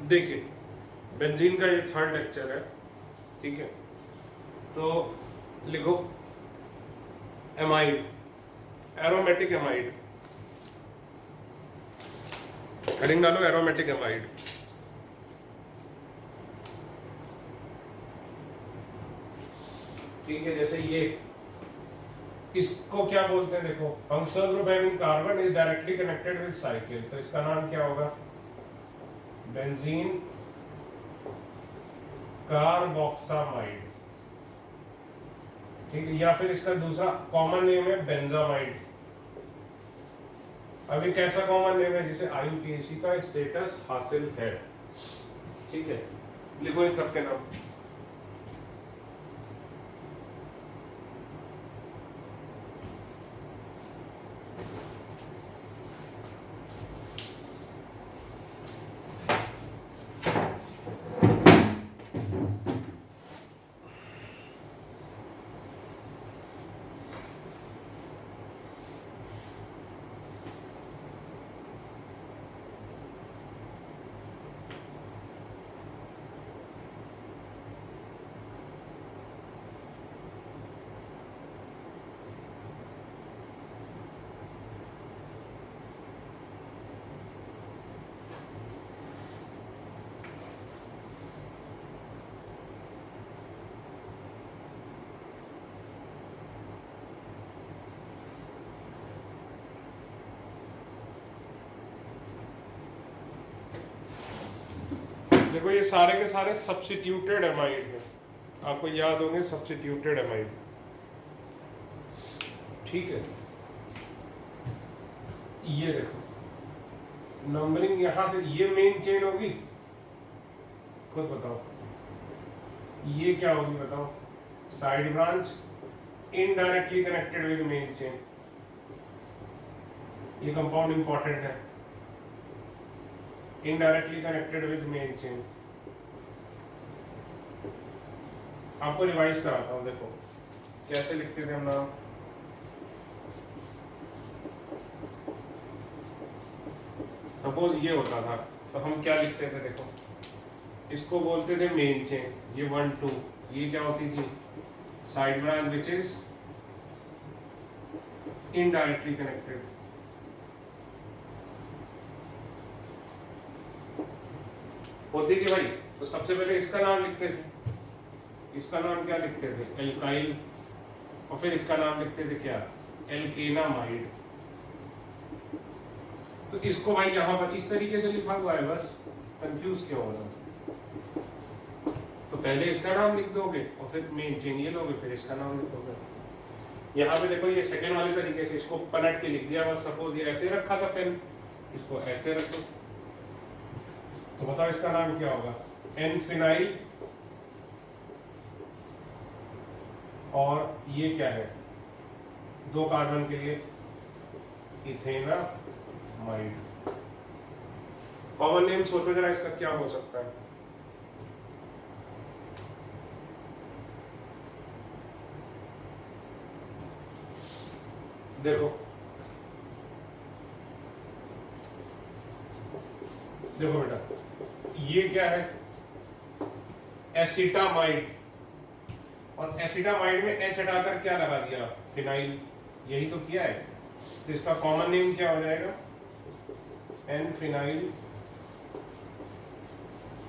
देखिए बेंजीन का ये थर्ड लेक्चर है, ठीक है। तो लिखो एमाइड, एरोमेटिक एमाइड, हेडिंग डालो एरोमेटिक एमाइड। ठीक है, जैसे ये इसको क्या बोलते हैं, देखो functional group having carbon is directly connected with cycle, तो इसका नाम क्या होगा, बेंजीन कार्बोक्सामाइड, ठीक है। या फिर इसका दूसरा कॉमन नेम है बेंजामाइड। अभी कैसा कॉमन नेम है, जिसे IUPAC का स्टेटस हासिल है, ठीक है। लिखो इन सबके नाम। देखो ये सारे के सारे सब्स्टिट्यूटेड एमाइड हैं, आपको याद होंगे सब्स्टिट्यूटेड एमाइड, ठीक है। ये देखो नंबरिंग यहां से, ये मेन चेन होगी, खुद बताओ ये क्या होगी, बताओ side branch indirectly connected with main chain. ये कंपाउंड इंपॉर्टेंट है, indirectly connected with main chain. आपको रिवाइज कराता हूं, देखो कैसे लिखते थे हम नाम। सपोज ये होता था तो हम क्या लिखते थे, देखो इसको बोलते थे मेन चेन, ये 1 2, ये क्या होती थी side branch which is indirectly connected. होती थी भाई, तो सबसे पहले इसका नाम लिखते थे, इसका नाम क्या लिखते थे एल्काइल, और फिर इसका नाम लिखते थे क्या एल्केनामाइड। तो इसको भाई यहाँ पर इस तरीके से लिखा हुआ है, बस कंफ्यूज क्यों हो रहा। तो पहले इसका नाम लिख दोगे और फिर मेन चेन ये लोगे, फिर इसका नाम लिखोगे। यहाँ पे देखो ये सेकेंड वाले तरीके से इसको पलट के लिख दिया, बस सपोज ये ऐसे रखा था पेन, इसको ऐसे रखो, तो बताओ इसका नाम क्या होगा एन फिनाइल, और ये क्या है 2 कार्बन के लिए इथेनामाइड। कॉमन नेम सोचो जरा इसका क्या हो सकता है। देखो देखो बेटा, ये क्या है एसिटामाइड, और एसिटामाइड में एच हटाकर क्या लगा दिया फिनाइल, यही तो किया है। तो इसका कॉमन नेम क्या हो जाएगा एन फिनाइल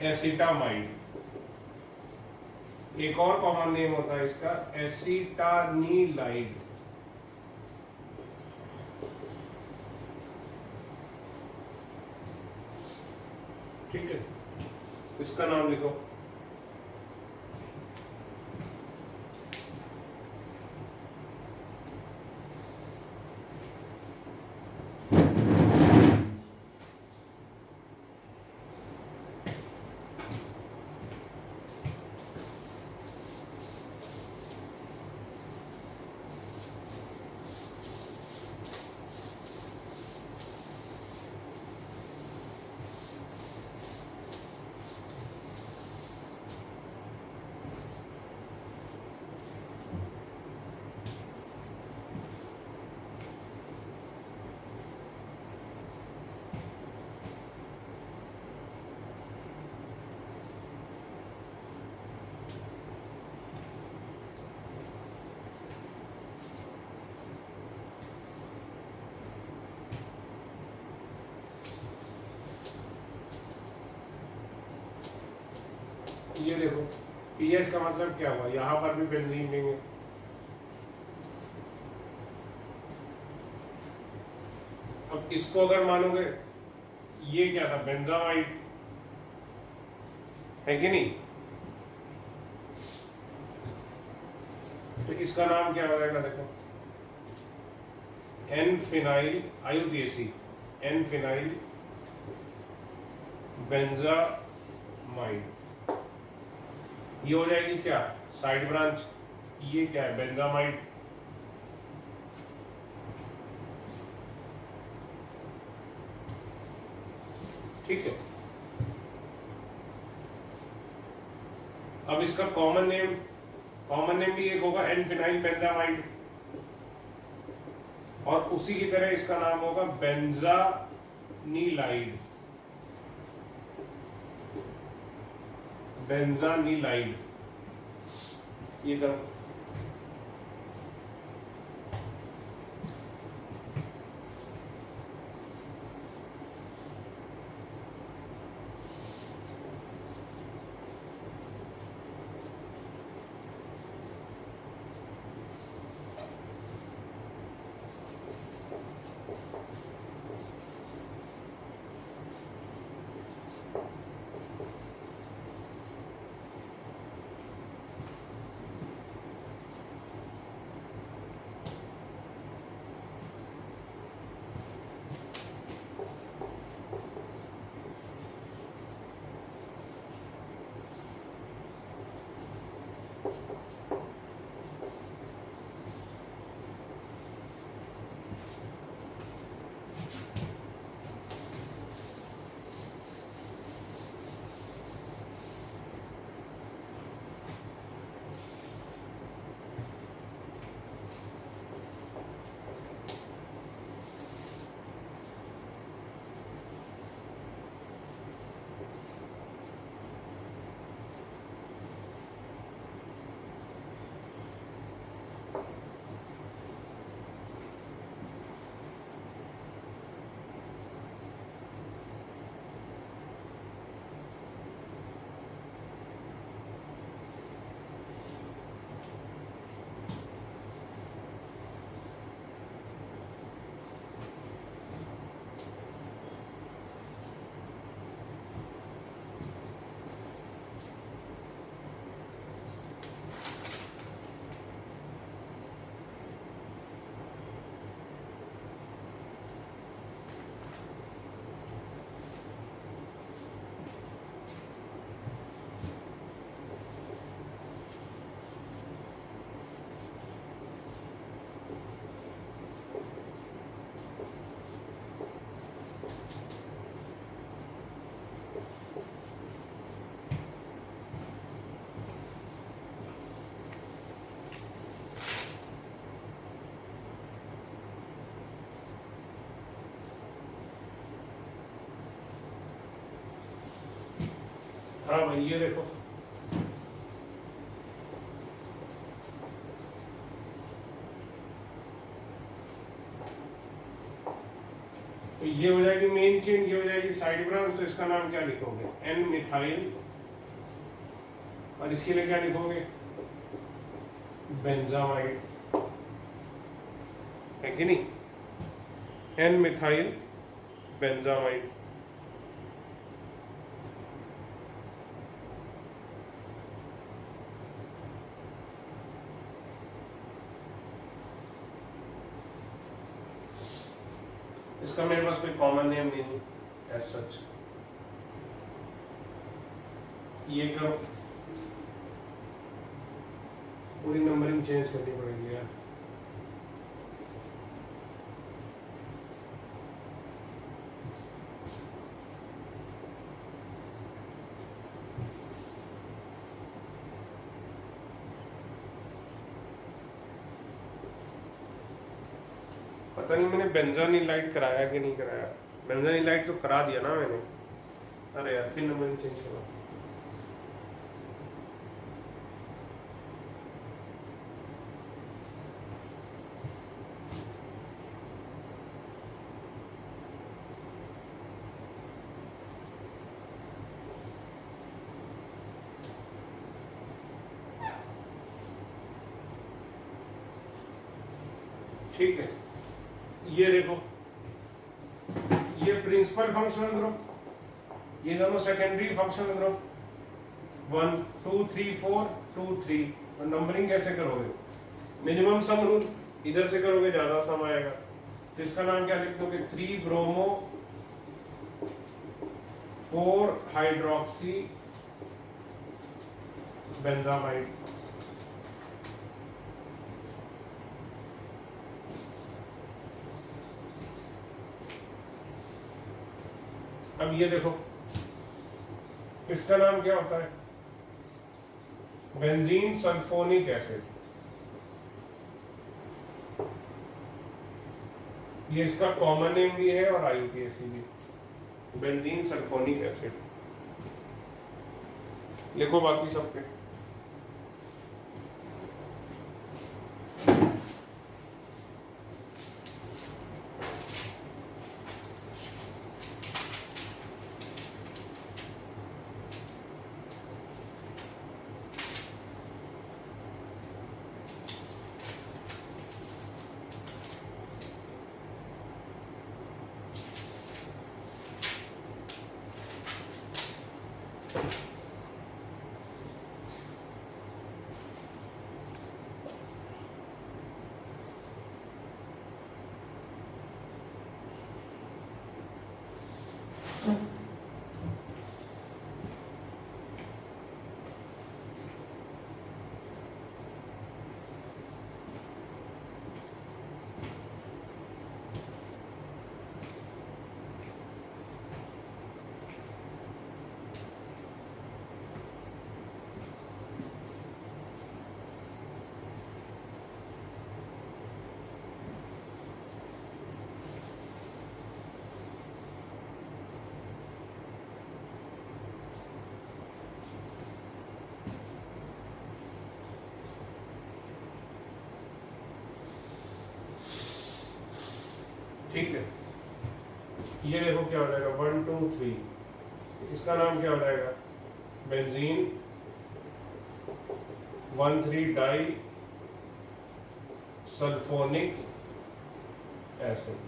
एसिटामाइड। एक और कॉमन नेम होता है इसका एसिटानीलाइड। ठीक है, इसका नाम लिखो। ये देखो पीएच का मतलब क्या हुआ, यहाँ पर भी बेंजीन लेंगे, अब इसको अगर मानोगे ये क्या था, बेंजामाइड है कि नहीं, तो इसका नाम क्या हो जाएगा, देखो N phenyl IUPAC, N phenyl benzamide, ये हो जाएगी क्या साइड ब्रांच, ये क्या है बेंजामाइड, ठीक है। अब इसका कॉमन नेम भी एक होगा एन फिनाइल बेंजामाइड, और उसी की तरह इसका नाम होगा बेंजानीलाइड, बेंजानीलाइड, ये करो। हाँ भाई ये देखो, तो ये हो जाएगी मेन चेन, ये हो जाएगी साइड ब्रांच, तो इसका नाम क्या लिखोगे, एन मिथाइल, और इसके लिए क्या लिखोगे, बेंजामाइड, है कि नहीं, एन मिथाइल बेंजामाइड। इसका मेरे पास कोई कॉमन नेम नहीं एज सच, ये करो, पूरी नंबरिंग चेंज करनी पड़ेगी यार। पता नहीं मैंने बेंजानीलाइड कराया कि नहीं कराया, बेंजानीलाइड तो करा दिया ना मैंने, अरे यार फिर नंबर चेंज करो। ठीक है, ये देखो ये प्रिंसिपल फंक्शनल ग्रुप, ये दोनों सेकेंडरी फंक्शनल ग्रुप 1 2 3 4 2 3। और नंबरिंग कैसे करोगे? मिनिमम सम रूल, इधर से करोगे ज्यादा सम आएगा, तो इसका नाम क्या लिख दोगे? 3 ब्रोमो 4 हाइड्रोक्सी बेंजामाइड। अब ये देखो इसका नाम क्या होता है? Benzene sulphonic acid. ये इसका कॉमन नेम भी है और IUPAC भी, बेंजीन सल्फोनिक एसिड। लिखो बाकी सबके। ठीक है, ये देखो क्या हो जाएगा 1 2 3, इसका नाम क्या हो जाएगा? Benzene 1,3 di sulphonic acid.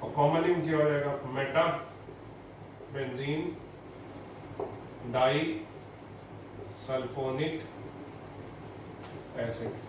और कॉमन नेम क्या हो जाएगा? Meta benzene di sulphonic acid.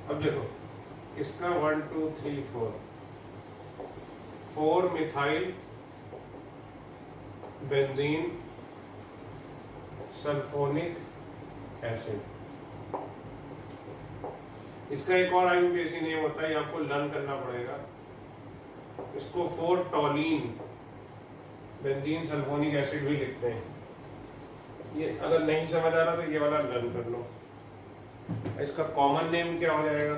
अब देखो इसका 1 2 3 4 मिथाइल बेंजीन सल्फोनिक एसिड। इसका एक और IUPAC नेम होता है, ये आपको लर्न करना पड़ेगा। इसको 4 टॉलीन बेंजीन सल्फोनिक एसिड भी लिखते हैं। ये अगर नहीं समझ आ रहा तो ये वाला लर्न कर लो। इसका कॉमन नेम क्या हो जाएगा?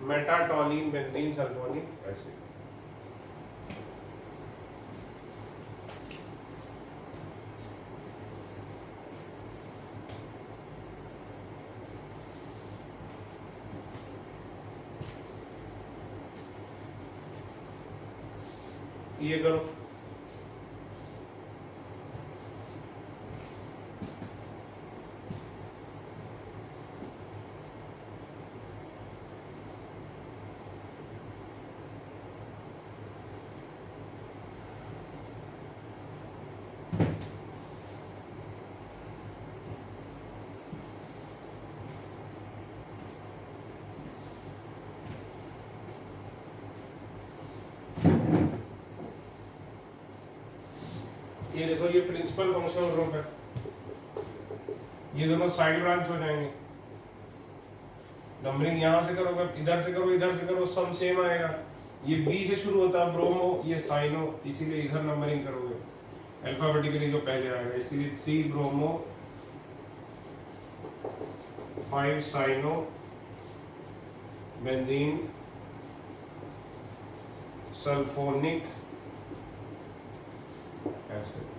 मेटाटोलिन बेंजीन सल्फोनिक एसिड। ये करो, ये देखो ये प्रिंसिपल फंक्शनल ग्रुप है। ये दोनों साइड ब्रांच हो जाएंगे। नंबरिंग यहाँ से करोगे, इधर से करो, इधर से करो, सब सेम आएगा। ये बी से शुरू होता है ब्रोमो, ये साइनो, इसीलिए इधर नंबरिंग करोगे अल्फाबेटिकली जो पहले आएगा, इसीलिए 3 bromo 5 cyano benzene sulphonic acid.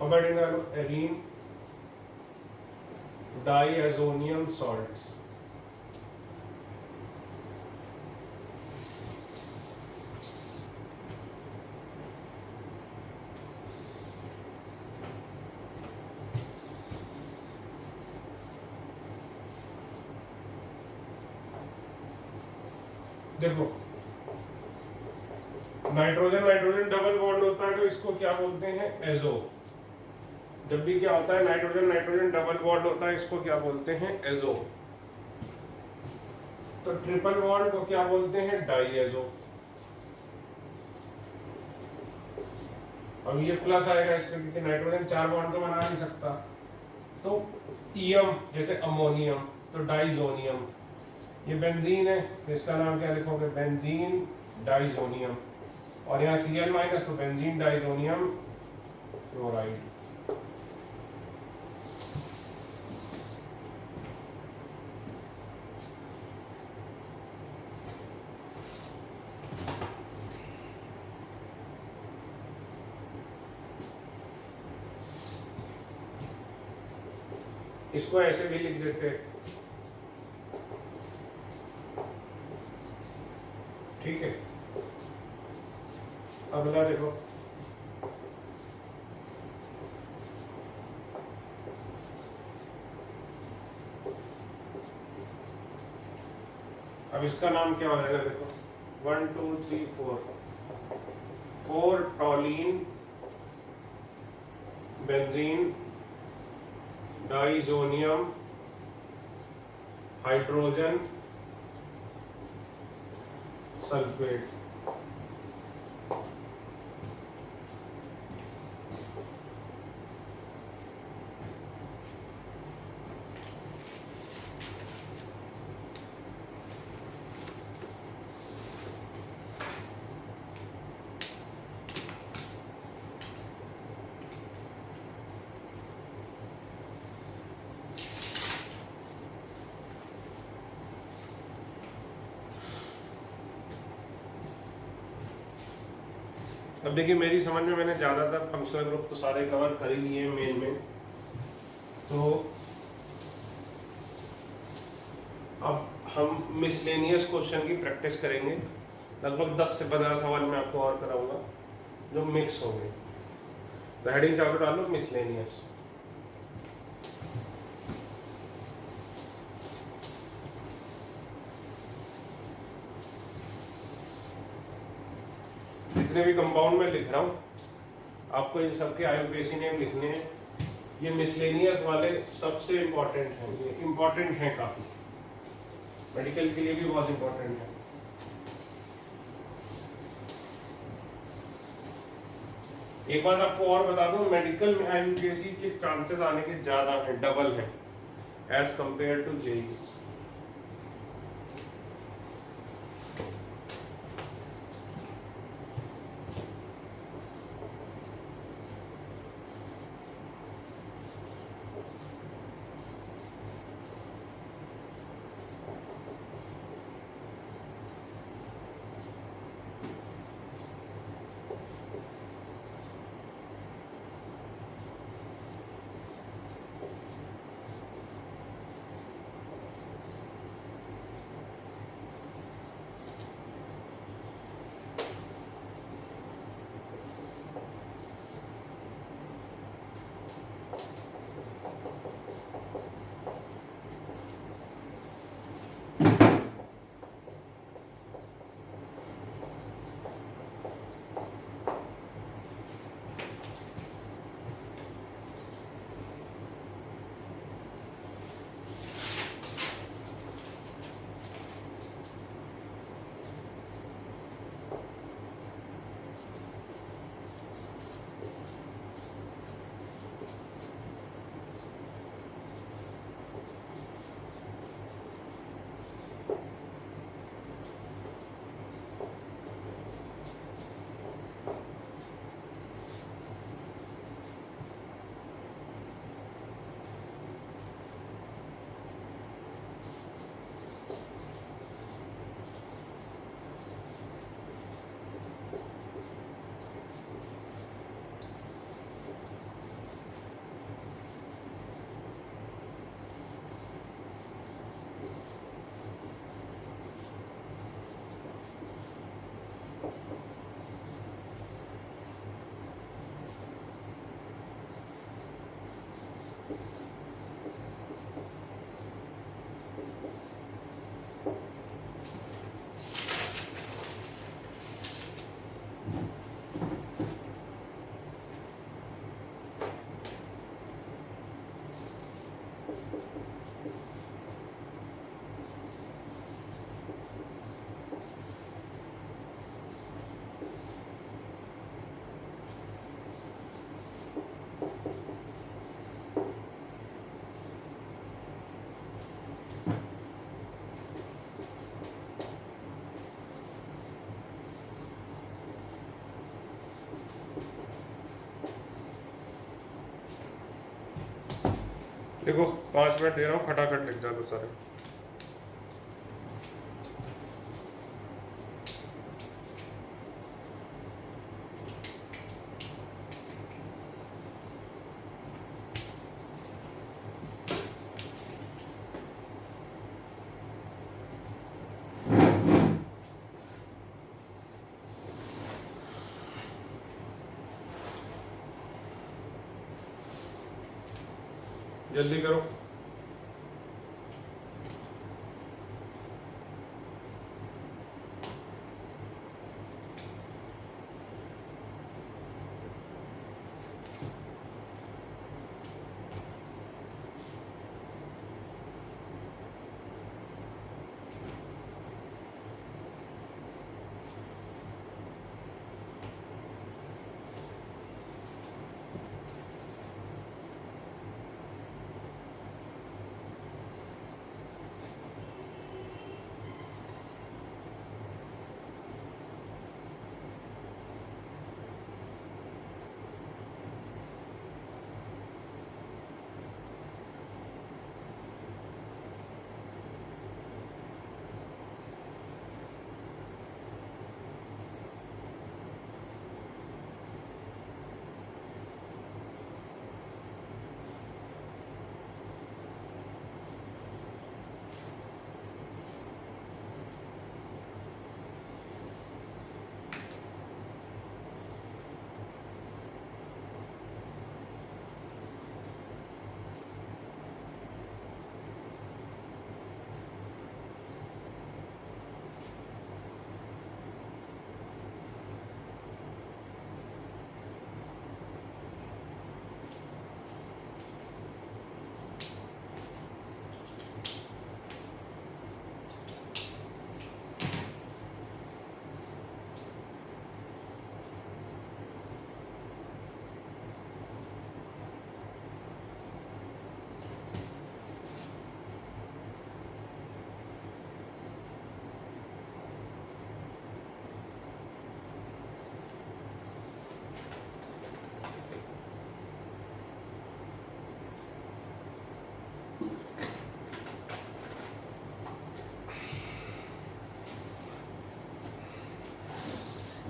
अब एरीन डाइएजोनियम सॉल्ट्स। देखो नाइट्रोजन नाइट्रोजन डबल बॉन्ड होता है तो इसको क्या बोलते हैं, एजो। जब भी क्या होता है नाइट्रोजन नाइट्रोजन डबल बॉन्ड होता है, इसको क्या बोलते हैं, एजो। तो ट्रिपल बॉन्ड को क्या बोलते हैं, डाइएजो। अब ये प्लस आएगा इसमें क्योंकि नाइट्रोजन 4 बॉन्ड तो बना नहीं सकता, तो ईएम जैसे अमोनियम, तो डाइजोनियम। ये बेंजीन है तो इसका नाम क्या लिखोगे, बेंजीन डाइजोनियम। और यहाँ Cl माइनस, तो बेंजीन डाइजोनियम क्लोराइड। इसको ऐसे भी लिख देते, ठीक है। अगला देखो, अब इसका नाम क्या हो जाएगा, देखो 1 2 3 4 टॉलीन बेंजीन डाइजोनियम हाइड्रोजन सल्फेट। अब देखिए मेरी समझ में मैंने ज़्यादातर फंक्शनल ग्रुप तो सारे कवर कर ही लिए मेन में, तो अब हम मिसलेनियस क्वेश्चन की प्रैक्टिस करेंगे। लगभग 10 से 15 सवाल मैं आपको और कराऊंगा जो मिक्स होंगे। तो हेडिंग चालू डालो मिसलेनियस। जितने भी कंपाउंड में लिख रहा हूँ आपको इन सबके आईयूपीएसी नेम लिखने हैं। ये मिसलेनियस वाले सबसे इंपॉर्टेंट हैं, ये इंपॉर्टेंट हैं काफी, मेडिकल के लिए भी बहुत इंपॉर्टेंट है। एक बात आपको और बता दूं, मेडिकल में आईयूपीएसी के चांसेस आने के ज्यादा हैं, डबल हैं एज कंपेयर टू जेई। देखो 5 मिनट दे रहा हूँ, खटाखट लिख जा दो सारे। जल्दी करो।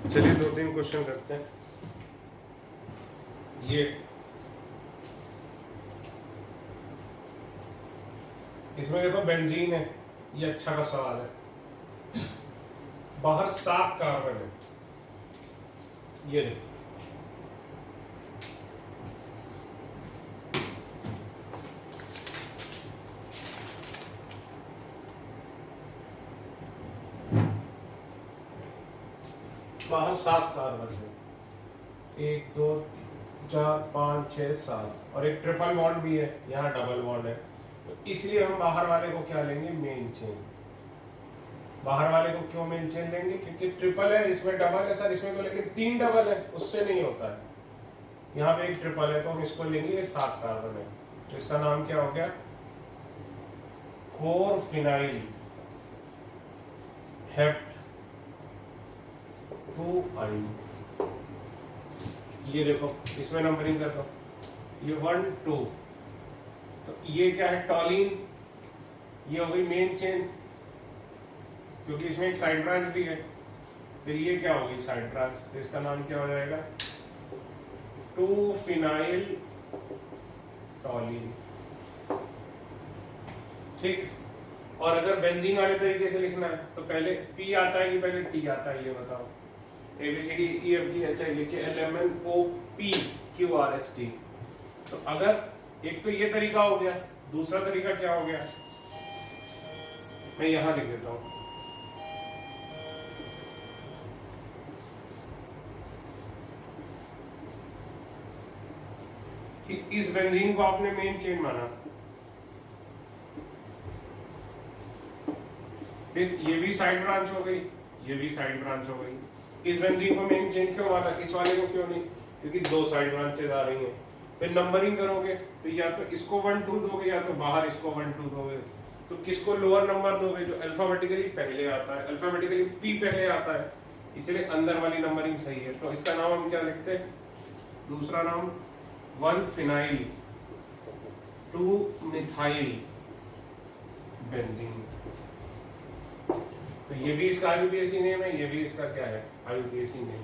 चलिए 2-3 क्वेश्चन करते हैं। ये इसमें देखो बेंजीन है, ये अच्छा का सवाल है। बाहर 7 कार्बन है, ये देखो बाहर 7 कार्बन है, 1 2 4 5 6 7 और एक ट्रिपल बॉन्ड भी है, यहाँ डबल बॉन्ड है। तो इसलिए हम बाहर वाले को क्या लेंगे, मेन चेन। बाहर वाले को क्यों मेन चेन लेंगे, क्योंकि ट्रिपल है, इसमें डबल है सर, इसमें तो लेकिन 3 डबल है, उससे नहीं होता है। यहाँ पे एक ट्रिपल है तो हम इसको लेंगे, ये 7 कार्बन है, तो इसका नाम क्या हो गया, 4 फिनाइल हेप्ट 2 ये देखो इसमें नंबरिंग कर दो, ये 1 2, तो ये क्या है, टॉलिन, ये हो गई मेन चेन, क्योंकि इसमें एक साइड ब्रांच भी है। फिर ये क्या होगी, साइड ब्रांच, तो इसका नाम क्या हो जाएगा, 2 फिनाइल टॉलिन। ठीक, और अगर बेंजीन वाले तरीके से लिखना है तो पहले P आता है कि पहले T आता है, ये बताओ। ABCDEFG लिखिए LMNOPQRST। तो अगर एक तो ये तरीका हो गया, दूसरा तरीका क्या हो गया, मैं यहां लिख देता हूं, कि इस बेंजीन को आपने मेन चेन माना, फिर ये भी साइड ब्रांच हो गई, ये भी साइड ब्रांच हो गई। इस बेंजीन को मेन चेन क्यों माना, इस वाले को क्यों नहीं, क्योंकि 2 साइड ब्रांचेस आ रही हैं। फिर नंबरिंग करोगे तो या तो इसको 1 2 दोगे या तो बाहर इसको 1 2 दोगे। तो किसको लोअर नंबर दोगे? जो अल्फाबेटिकली पहले आता है, अल्फाबेटिकली पी पहले आता है, इसलिए अंदर वाली नंबरिंग सही है। तो इसका नाम हम क्या लिखते हैं? दूसरा नाम 1 फिनाइल 2 मिथाइल बेंजीन। तो ये भी इसका आईयूपीएसी नेम है, ये भी इसका क्या है? IUPAC name.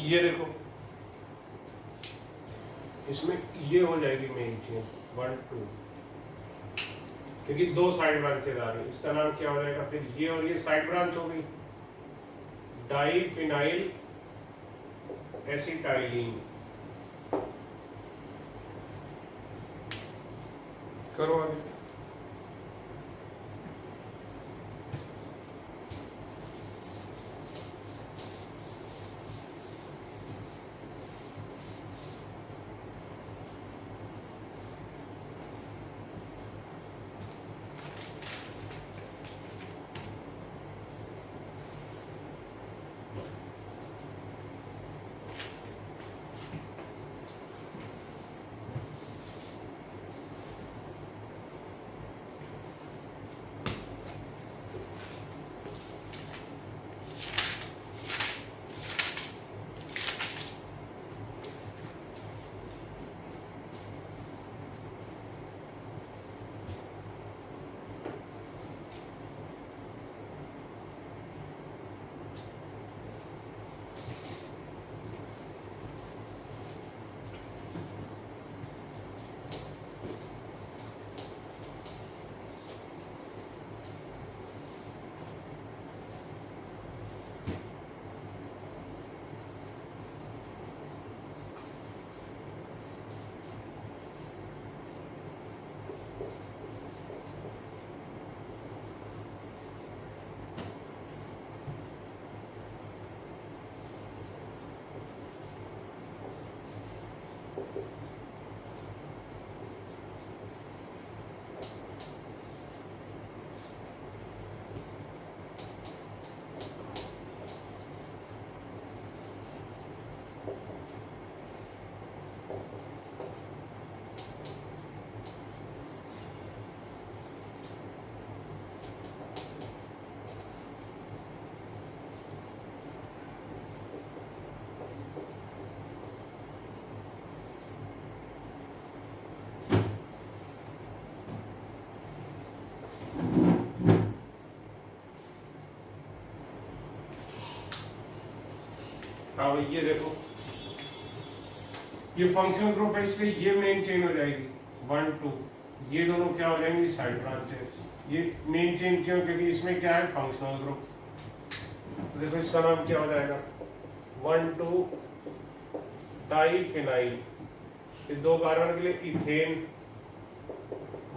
ये देखो इसमें ये हो जाएगी मेन चेन 1 2, क्योंकि दो साइड ब्रांचेज आ रही है। इसका नाम क्या हो जाएगा फिर? ये और ये साइड ब्रांच हो गई, डाई फिनाइल एसिटाइलिन। करो आगे। ये देखो ये फंक्शनल ग्रुप है, इसलिए ये मेन चेन हो जाएगी 1 2। ये दोनों क्या हो जाएंगे? Side branches. ये मेन चेन क्यों? क्योंकि इसमें क्या है? Functional group. तो देखो इसका नाम क्या हो जाएगा? 1 2 डाई फिनाइल। ये दो कार्बन के लिए इथेन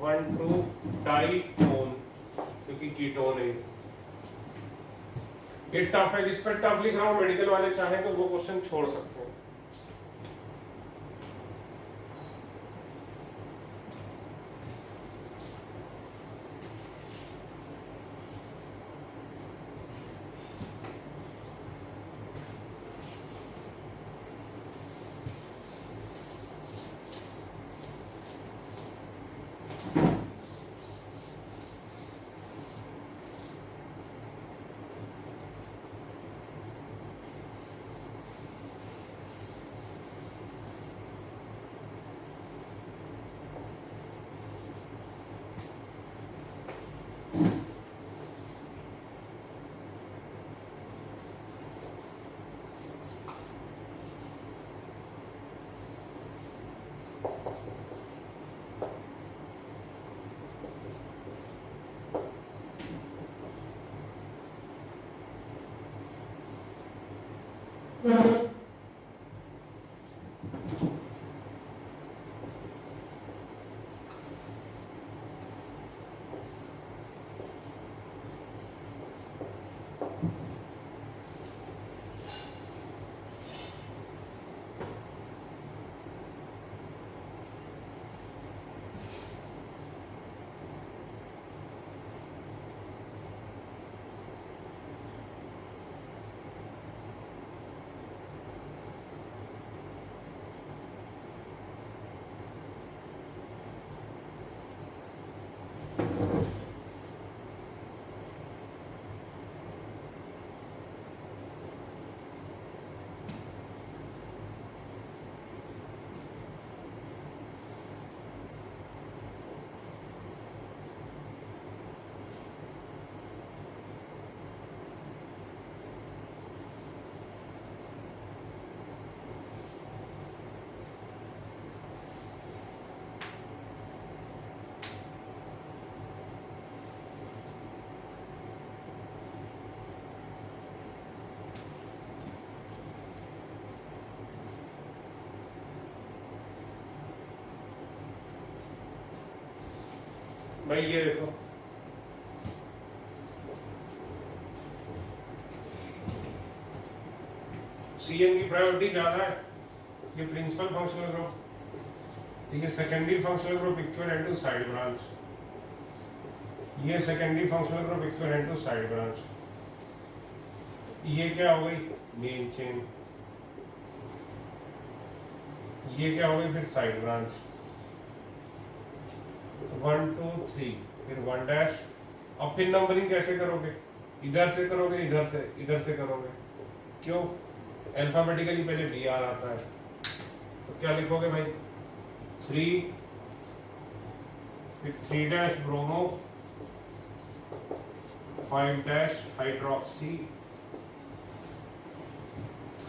1 2 डाई टोन, क्योंकि कीटोन है। ये टफ है, जिस पर टफ लिख रहा हूँ मेडिकल वाले चाहे तो वो क्वेश्चन छोड़ सकते हैं। भाई ये देखो, Cn की प्रायोरिटी ज्यादा है, ये प्रिंसिपल फंक्शनल ग्रुप, ठीक है। Secondary functional group equivalent to side branch, ये secondary functional group equivalent to side branch, ये क्या हो गई मेन चेन, ये क्या हो गई फिर साइड ब्रांच, 1 2 3 फिर 1 डैश। अब फिर नंबरिंग कैसे करोगे, इधर से करोगे, इधर से करोगे, क्यों? अल्फाबेटिकली पहले बी आर आता है, तो क्या लिखोगे भाई 3 फिर 3 dash bromo, 5 dash hydroxy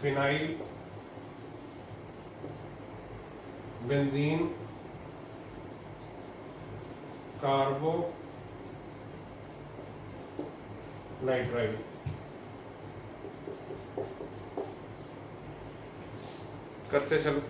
phenyl benzene carbonitrile. करते चलो,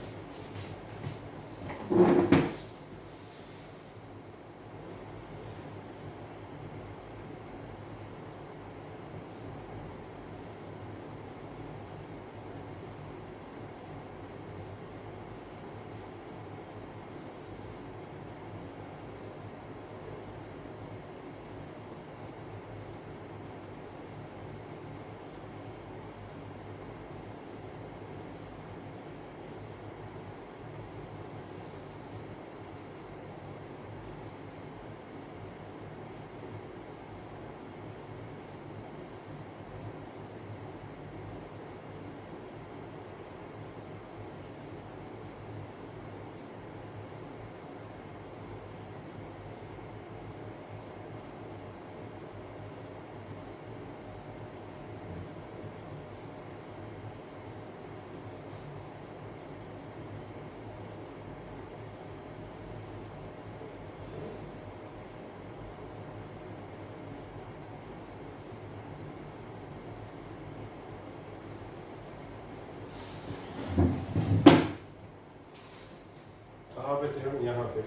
कहाँ पे थे हम? यहाँ पे।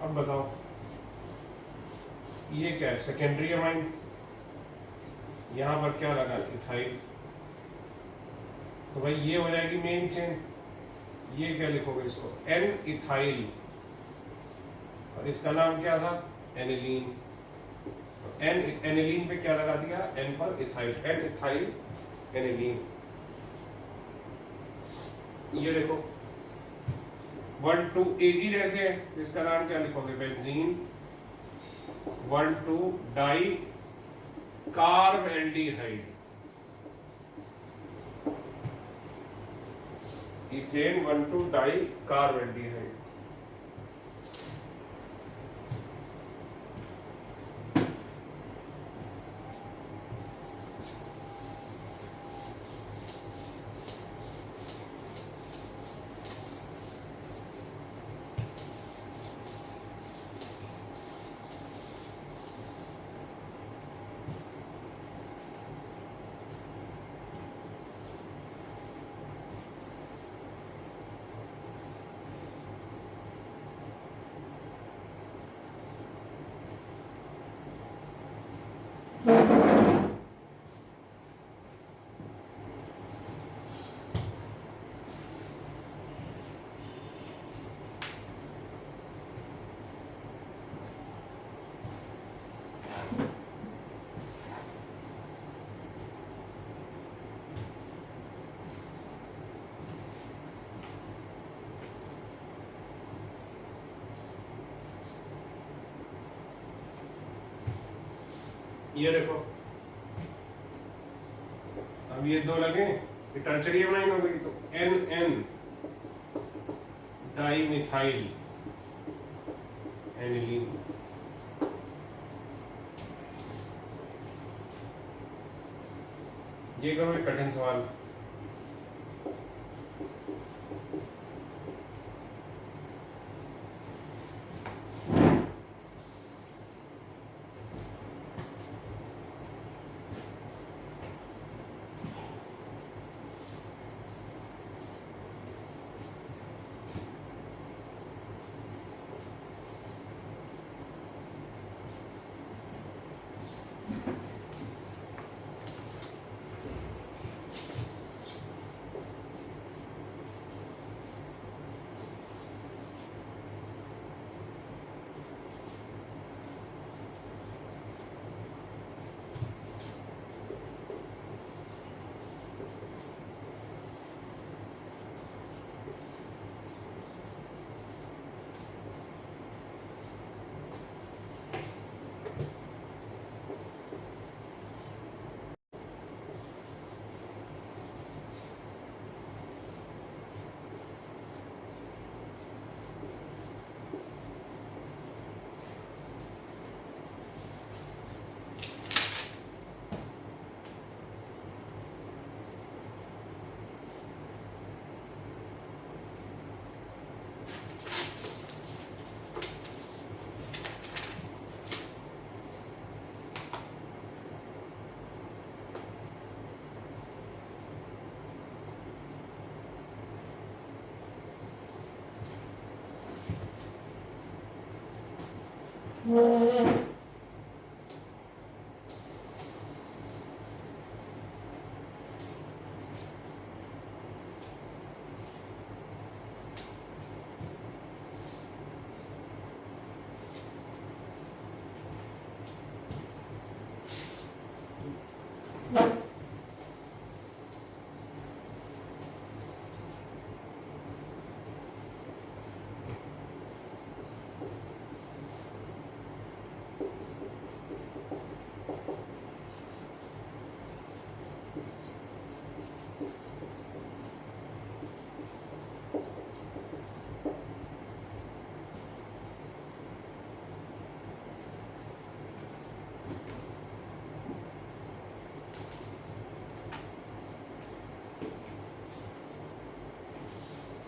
अब बताओ ये क्या है, सेकेंडरी अमाइन, यहाँ पर क्या लगा इथाइल, तो भाई ये हो जाएगी मेन चेन, ये क्या लिखोगे इसको एन इथाइल, और इसका नाम क्या था एनिलीन, तो एन एनिलीन पे क्या लगा दिया एन पर इथाइल, एन इथाइल एनिलीन। ये देखो 1 2 एक ही जैसे है, इसका नाम क्या लिखोगे benzene 1 2 di carb aldehyde, ethane 1 2 di carb aldehyde. ये देखो अब ये दो लगे, ये टर्शरी अमाइन हो गई, तो N N di methyl aniline. ये करो एक कठिन सवाल,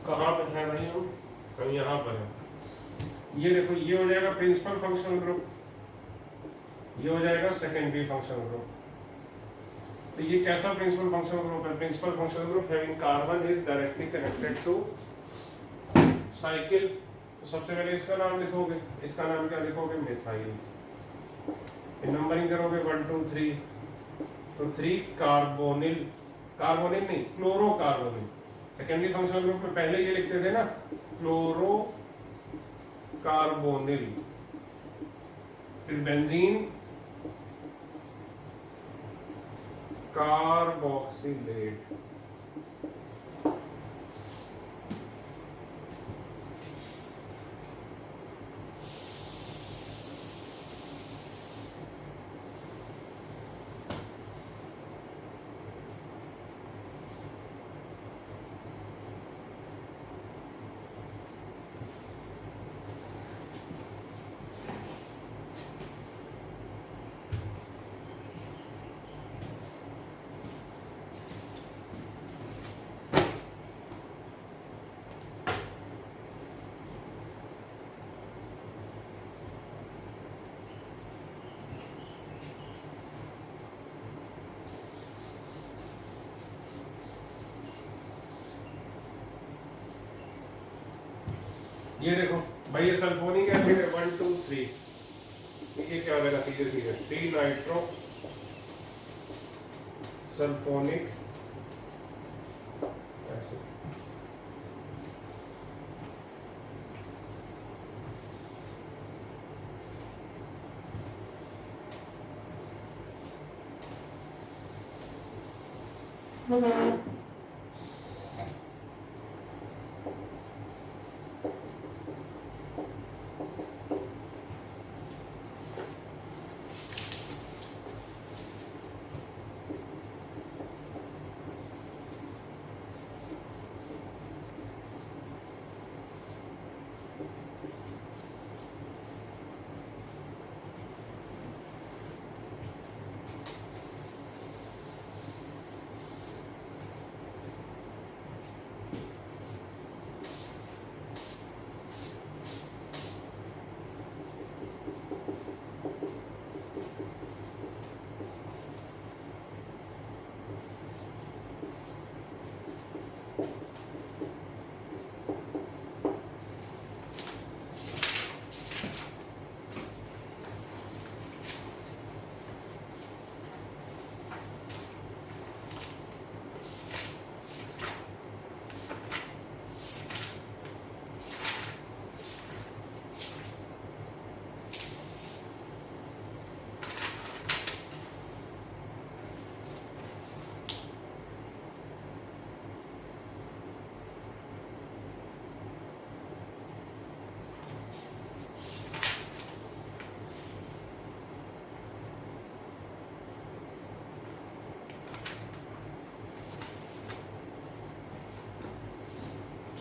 कहाँ पे है भाई हम? हम यहाँ पर है। ये देखो, ये हो जाएगा प्रिंसिपल फंक्शनल ग्रुप, ये हो जाएगा सेकेंडरी फंक्शनल ग्रुप। तो ये कैसा प्रिंसिपल फंक्शनल ग्रुप है? Principal functional group having carbon is directly connected to cycle. तो सबसे पहले इसका नाम लिखोगे, इसका नाम क्या लिखोगे? मिथाइल। फिर नंबरिंग करोगे 1 2 3, तो 3 कार्बोनिल, कार्बोनिल नहीं क्लोरोकार्बोनिल। सेकेंडरी फंक्शनल ग्रुप में पहले ये लिखते थे ना, क्लोरो कार्बोनिल। फिर बेंजीन कार्बोक्सिलेट। ये देखो भाई, ये सल्फोनिक एसिड है 1 2 3। ये क्या हो जाएगा? सीधे सीधे 3 नाइट्रो सल्फोनिक एसिड।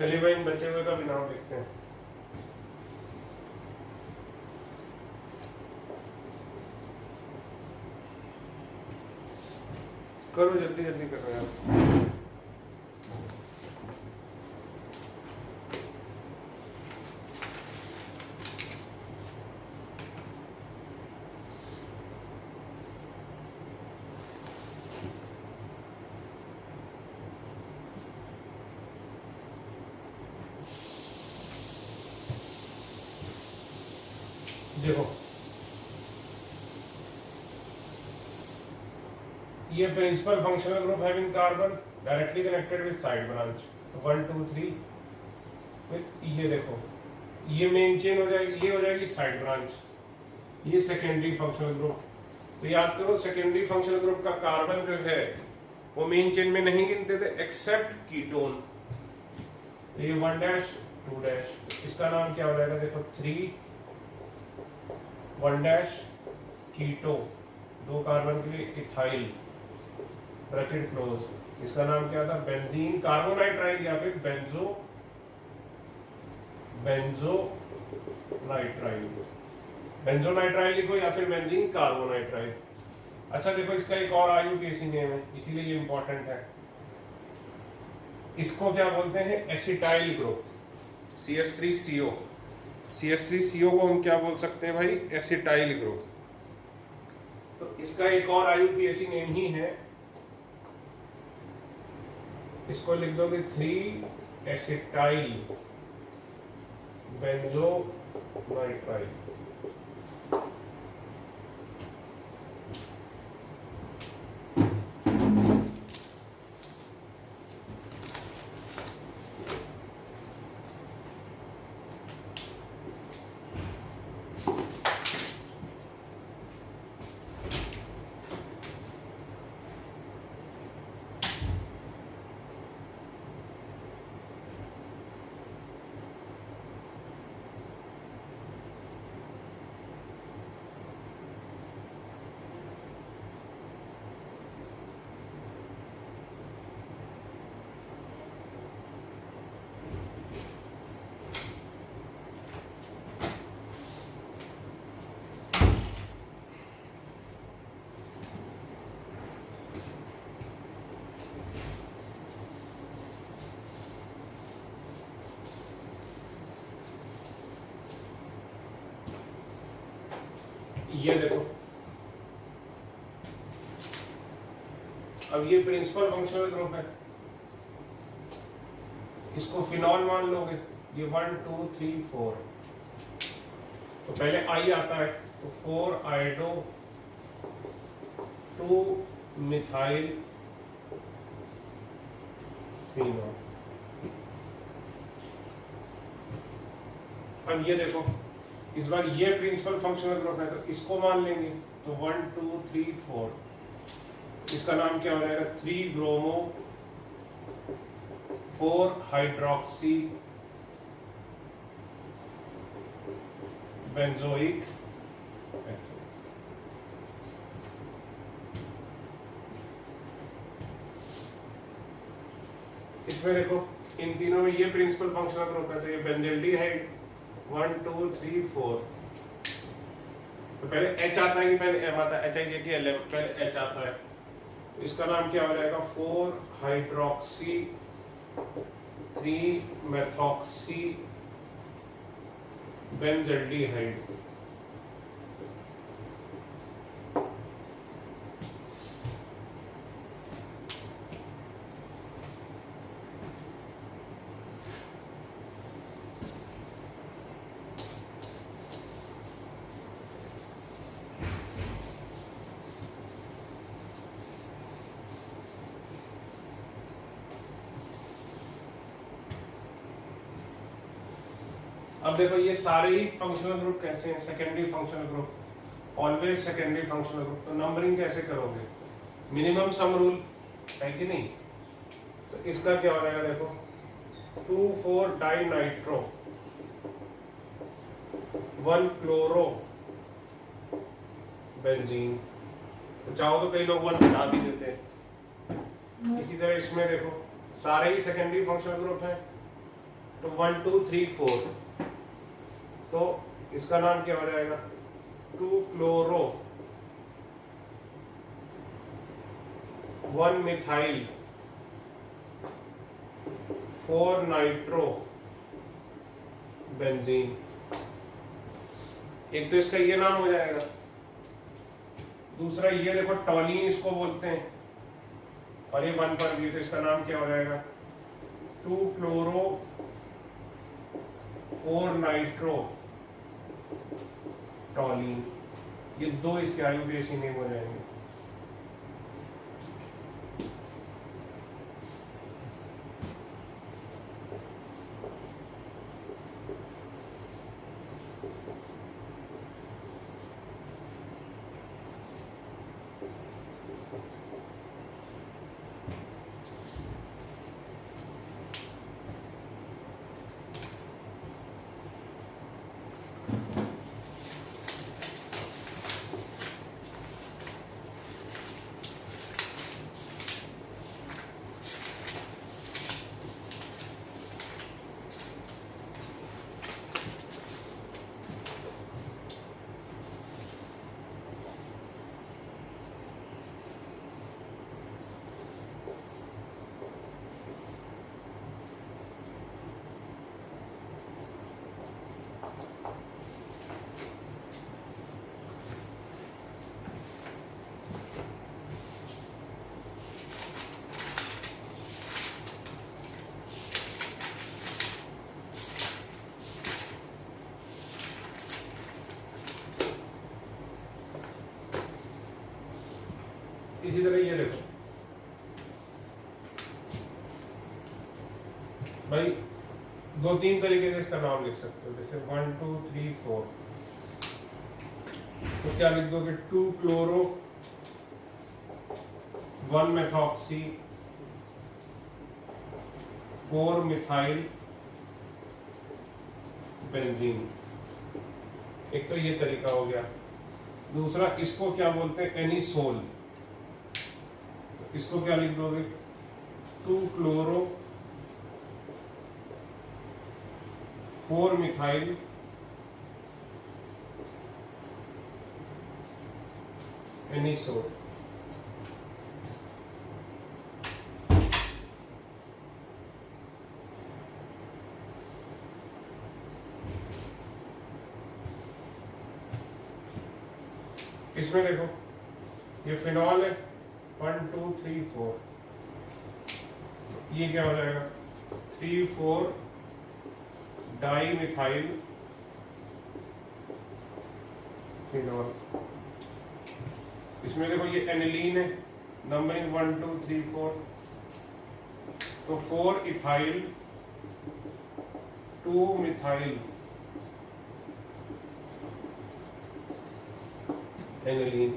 चलिए भाई इन बचे हुए का भी नाम लिखते हैं। करो जल्दी जल्दी करो यार। देखो ये principal functional group having carbon directly connected with side branch 1 2 3 with ये देखो ये मेन चेन हो जाएगी, ये हो जाएगी साइड ब्रांच, ये सेकेंडरी फंक्शनल ग्रुप। तो याद करो सेकेंडरी फंक्शनल ग्रुप का कार्बन जो है वो मेन चेन में नहीं गिनते थे एक्सेप्ट कीटोन। तो ये 1 डैश 2 डैश, इसका नाम क्या हो जाएगा देखो 3 1 डैश कीटो, 2 कार्बन के लिए इथाइल ब्रैकेट क्लोज, इसका नाम क्या था बेंजीन कार्बोनाइट्राइल या फिर बेंजोनाइट्राइल लिखो या फिर बेंजीन कार्बोनाइट्राइल। अच्छा देखो इसका एक और आईयूपीएसी नेम है, इसीलिए ये इंपॉर्टेंट है। इसको क्या बोलते हैं एसिटाइल ग्रुप, CH3CO। CH3CO को हम क्या बोल सकते हैं भाई एसिटाइल ग्रुप। तो इसका एक और आईयूपीएसी नेम ही है, इसको लिख दोगे 3 एसिटाइल बेंजोनाइट्राइल। ये देखो अब ये प्रिंसिपल फंक्शनल ग्रुप है, इसको फिनॉल मान लोगे, ये 1 2 3 4। तो पहले आई आता है तो 4 आयोडो 2 मिथाइल फिनॉल। अब ये देखो इस बार ये प्रिंसिपल फंक्शनल ग्रुप है तो इसको मान लेंगे, तो 1 2 3 4, इसका नाम क्या हो जाएगा 3 ब्रोमो 4 हाइड्रोक्सी बेंजोइक एसिड। इसमें देखो इन तीनों में ये प्रिंसिपल फंक्शनल ग्रुप है, तो ये बेंजल्डिहाइड 1 2 3 4। तो पहले H आता है कि पहले M आता है, HIJKLM, पहले H आता है, तो इसका नाम क्या हो जाएगा 4 हाइड्रोक्सी 3 मेथॉक्सी बेंजल्डिहाइड। अब देखो ये सारे ही फंक्शनल ग्रुप कैसे हैं secondary functional group, always secondary functional group. तो नंबरिंग कैसे करोगे, मिनिमम सम रूल है कि नहीं। तो इसका क्या हो जाएगा देखो 2 4 डाई नाइट्रो 1 क्लोरो बेंजीन। तो चाहो तो कई लोग 1 हटा भी देते हैं। इसी तरह इसमें देखो सारे ही सेकेंडरी फंक्शनल ग्रुप हैं, तो 1 2 3 4, तो इसका नाम क्या हो जाएगा? 2 क्लोरो 1 मिथाइल 4 नाइट्रो बेंजीन। एक तो इसका ये नाम हो जाएगा, दूसरा ये देखो टॉलीन इसको बोलते हैं, और ये 1 पर भी, तो इसका नाम क्या हो जाएगा? 2 क्लोरो 4 नाइट्रो टॉलीन। ये दो इसके आयुर्वेदी नेम हो जाएंगे। इसी तरह ये देखो भाई, 2-3 तरीके से इसका नाम लिख सकते हो, जैसे 1 2 3 4, तो क्या लिख दोगे? 2 क्लोरो 1 मेथॉक्सी 4 मिथाइल बेंजीन। एक तो ये तरीका हो गया। दूसरा, इसको क्या बोलते हैं? एनिसोल। इसको क्या लिख दोगे? 2 क्लोरो 4 मिथाइल एनिसोल। इसमें देखो ये फिनॉल है, 1 2 3 4, ये क्या हो जाएगा? 3 4 डाई मिथाइल फिनॉल। इसमें देखो ये एनिलीन है, नंबरिंग 1 2 3 4, तो 4 इथाइल 2 मिथाइल एनिलीन।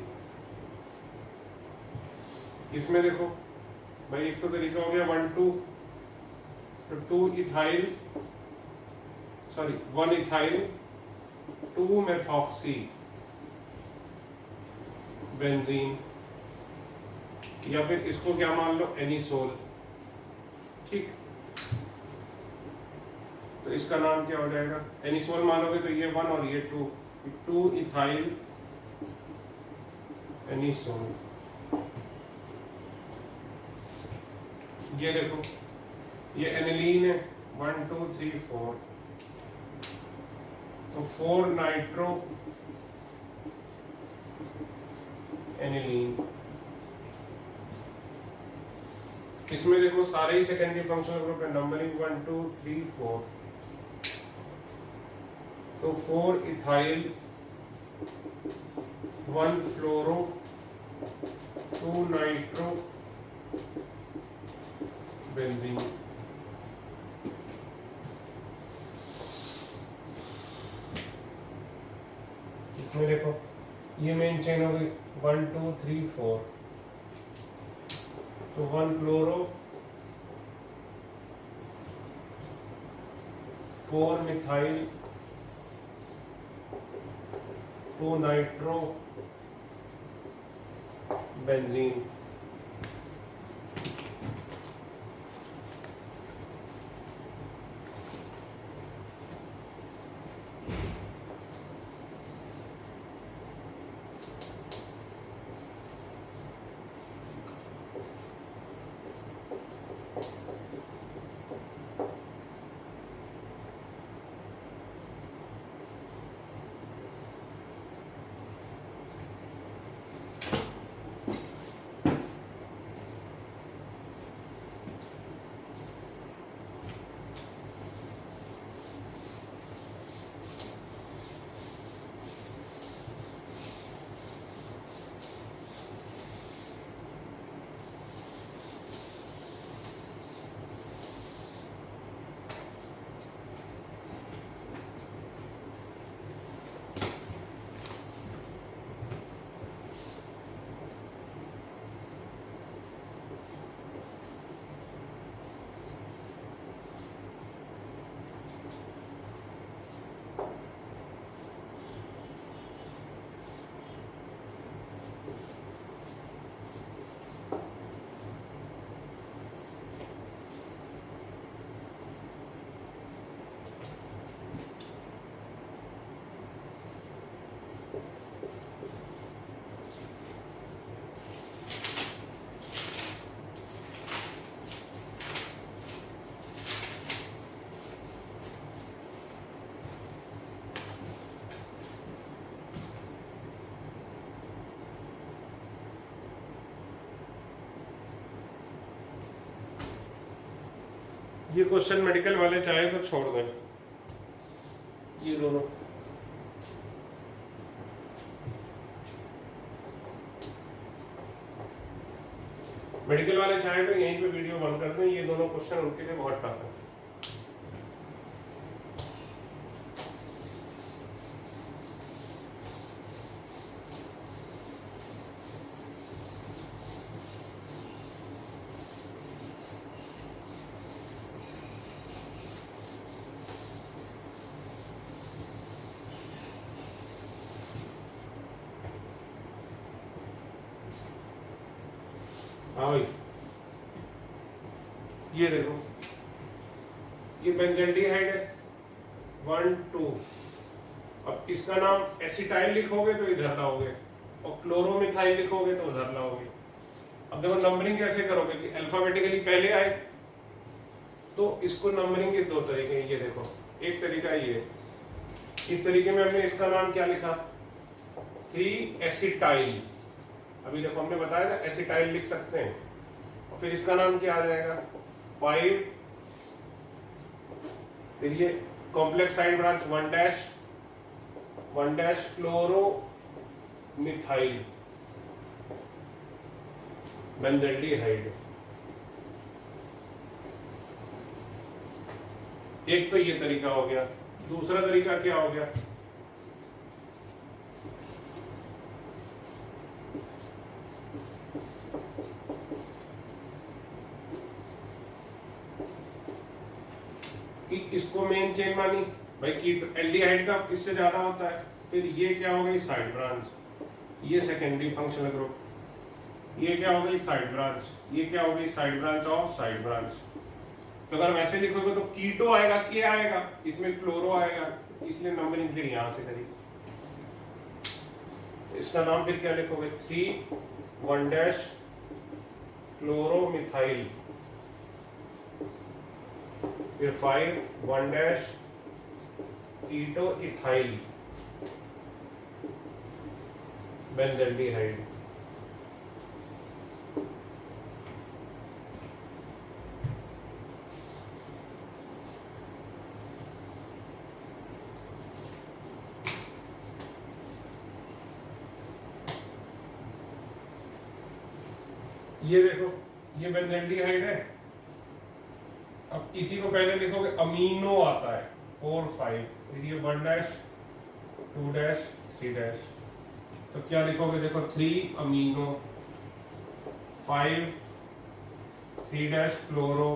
इसमें देखो भाई, एक तो तरीका हो गया 1 2, तो 1 इथाइल 2 मेथॉक्सी बेंजीन, या फिर इसको क्या मान लो? एनिसोल। ठीक, तो इसका नाम क्या हो जाएगा? एनिसोल मानोगे तो ये 1 और ये 2 इथाइल एनिसोल। ये देखो ये एनिलीन है, 1 2 3 4, तो 4 नाइट्रो एनिलीन। इसमें देखो सारे ही सेकेंडरी फंक्शनल ग्रुप है, नंबरिंग 1 2 3 4, तो 4 इथाइल 1 फ्लोरो 2 नाइट्रो बेंजीन। इसमें देखो ये मेन चेन हो गई 1 2 3 4, तो 1 क्लोरो 4 मिथाइल 2 नाइट्रो बेंजीन। ये क्वेश्चन मेडिकल वाले चाहे तो छोड़ दें, ये दोनों। मेडिकल वाले चाहे तो यहीं पे वीडियो बंद कर दें, ये दोनों क्वेश्चन उनके लिए बहुत टफ है। हाँ भाई, ये देखो, ये बेंजल्डिहाइड है 1 2। अब इसका नाम एसिटाइल लिखोगे तो इधर लाओगे, और क्लोरोमिथाइल लिखोगे तो उधर लाओगे। अब देखो नंबरिंग कैसे करोगे कि अल्फाबेटिकली पहले आए, तो इसको नंबरिंग के दो तरीके हैं। ये देखो, एक तरीका ये, इस तरीके में हमने इसका नाम क्या लिखा, 3 एसिटाइल। अभी देखो हमने बताया ना एसिटाइल लिख सकते हैं, और फिर इसका नाम क्या आ जाएगा 5। फिर ये complex side branch 1 dash chloromethyl benzaldehyde. एक तो ये तरीका हो गया। दूसरा तरीका क्या हो गया, कि इसको मेन चेन मानी भाई, की एल्डिहाइड का इससे ज्यादा होता है। फिर ये क्या हो गई साइड ब्रांच, ये सेकेंडरी फंक्शनल ग्रुप, ये क्या हो गई साइड ब्रांच, ये क्या हो गई side branch of side branch. तो अगर वैसे लिखोगे तो कीटो आएगा, क्या आएगा, इसमें क्लोरो आएगा, इसलिए नंबरिंग फिर यहां से करी। इसका नाम फिर क्या लिखोगे 3 1 डैश क्लोरोमिथाइल, फिर 5 1 डैश कीटो इथाइल बेंजल्डिहाइड। ये देखो, ये बेंजल्डिहाइड है। अब इसी को पहले लिखोगे अमीनो आता है 4 5, फिर ये 1 डैश 2 डैश 3 डैश। तो क्या लिखोगे देखो 3 amino, 5 3 dash chloro,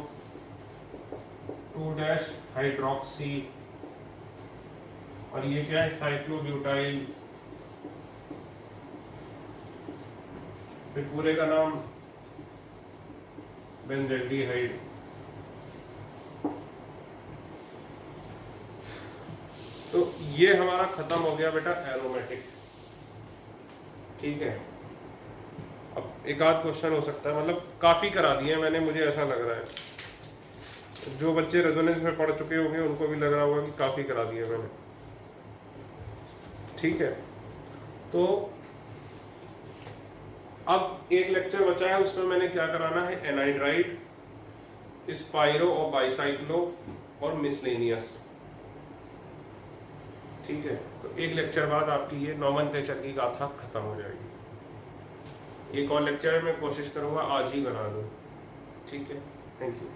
2 dash hydroxy, और ये क्या है साइक्लोब्यूटाइल। फिर पूरे का नाम बेंजल्डिहाइड। तो ये हमारा खत्म हो गया बेटा एरोमेटिक, ठीक है। अब एक आध क्वेश्चन हो सकता है, मतलब काफी करा दिए मैंने, मुझे ऐसा लग रहा है। जो बच्चे रेजोनेंस में पढ़ चुके होंगे उनको भी लग रहा होगा कि काफी करा दिए मैंने, ठीक है। तो अब एक लेक्चर बचा है, उसमें मैंने क्या कराना है, एनाइड्राइड, स्पाइरो और बाइसाइक्लो और मिसलेनियस, ठीक है। तो एक लेक्चर बाद आपकी ये नॉमेनक्लेचर की गाथा खत्म हो जाएगी। एक और लेक्चर में कोशिश करूंगा आज ही बना दूं, ठीक है। Thank you.